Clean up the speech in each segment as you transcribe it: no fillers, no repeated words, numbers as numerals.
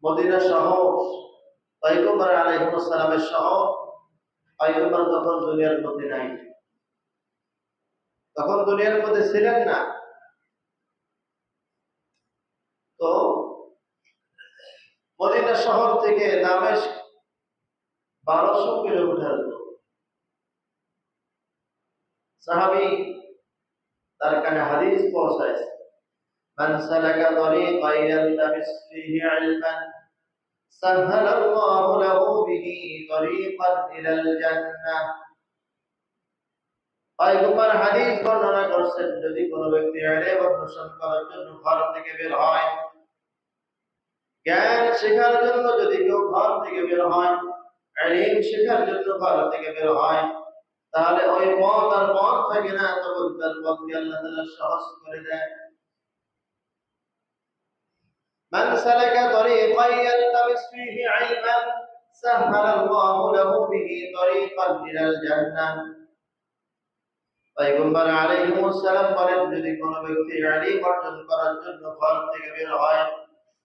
Medina শহর পয়গম্বর আলাইহিস সালামের শহর। পয়গম্বর তখন দুনিয়ার মধ্যে নাই, তখন দুনিয়ার মধ্যে ছিলেন না। তো মদিনা শহর থেকে দামেস্ক 1200 কিলোমিটার দূর। সাহাবী তার কানে হাদিস পৌঁছাইছে, মান সালাকা তরিকান ইয়ালতামিস ফীহি ইলমান সাহহালাল্লাহু লাহু বিহি তরিকান ইলাল জান্নাহ। পয়গম্বর হাদিস বর্ণনা করছেন, যদি কোনো ব্যক্তি ইলম অন্বেষণ করার জন্য ঘর থেকে বের হয়, জ্ঞান শেখার জন্য যদি কেউ ঘর থেকে বের হয়, ইলম শেখার জন্য ঘর থেকে বের হয়, তাহলে ওই পথ আর পথ থাকে না, তখন তার পথকে আল্লাহ তাআলা সহজ করে দেয়। মান সালাকা তরিকান ইয়ালতামিস ফীহি ইলমান সাহহালাল্লাহু লাহু বিহি তরিকান ইলাল জান্নাহ। পয়গম্বর আলাইহিস সালাম বলেন, যদি কোনো ব্যক্তি ইলম অর্জন করার জন্য ঘর থেকে বের হয়,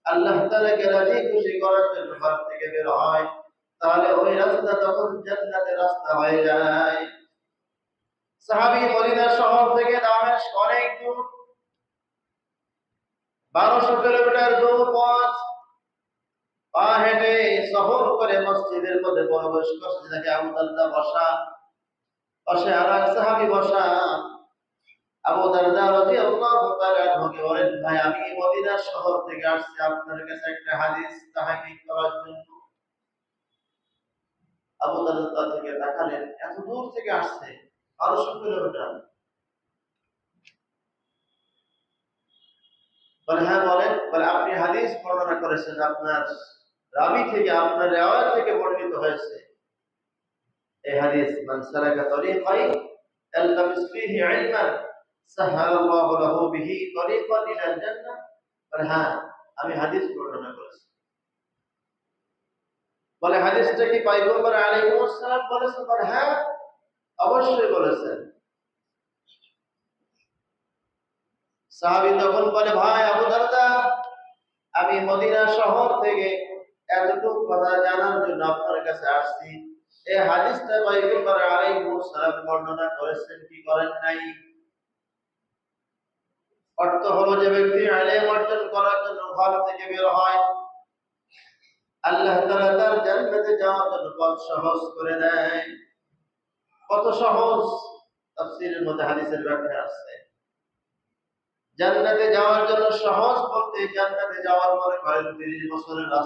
আল্লাহ তাআলাকে রাজি খুশি করার জন্য ঘর থেকে বের হয়, তাহলে ওই রাস্তা তখন জান্নাতের রাস্তা হয়ে যায়। সাহাবী মদিনা শহর থেকে দামেস্ক অনেক দূর, 1200 কিলোমিটার দূর পথ পা হেঁটে সফর করে মসজিদের মধ্যে প্রবেশ করছে। দেখে আবু দারদা বসা, পাশে আরেক সাহাবী বসা। আবু দারদা রাদিয়াল্লাহু তাআলা আনহুকে বলেন, ভাই আমি মদিনা শহর থেকে আসছি আপনার কাছে একটা হাদিস তাহকিক করার জন্য। আবু দারদা থেকে তাকালেন, এত দূর থেকে আসছে, 1200 কিলোমিটার। বলে হ্যাঁ বলেন। বলে আপনি হাদিস বর্ণনা করেছেন, আপনার রাবি থেকে, আপনার রিওয়ায়াত থেকে বর্ণিত হয়েছে এই হাদিস, মান সালাকা তরিকান ইয়ালতামিস ফীহি ইলমান সাহহালাল্লাহু লাহু বিহি তরিকান ইলাল জান্নাহ। বলে হ্যাঁ আমি হাদিস বর্ণনা করেছি। বলে হাদিসটা কি পয়গম্বর আলাইহিস সালাম বলেছেন? বলে হ্যাঁ অবশ্যই বলেছেন। সাহাবী তখন বলে, ভাই আবু দারদা, আমি মদিনা শহর থেকে এতটুকু কথা জানার জন্য আপনার কাছে আসছি। এই হাদিসটা পয়গম্বর আলাইহিস সালাম বর্ণনা করেছেন কি করেন নাই? অর্থ হলো, যে ব্যক্তি ইলম অর্জন করার জন্য ঘর থেকে বের হয়, আল্লাহ তাআলা তার জান্নাতে যাওয়ার জন্য পথ সহজ করে দেয়। কত সহজ! তাফসীরের মধ্যে হাদিসের ব্যাখ্যা আছে, জান্নাতে যাওয়ার জন্য সহজ বলতে জান্নাতে যাওয়ার পরে করেন 30 বছরের রাস্তা।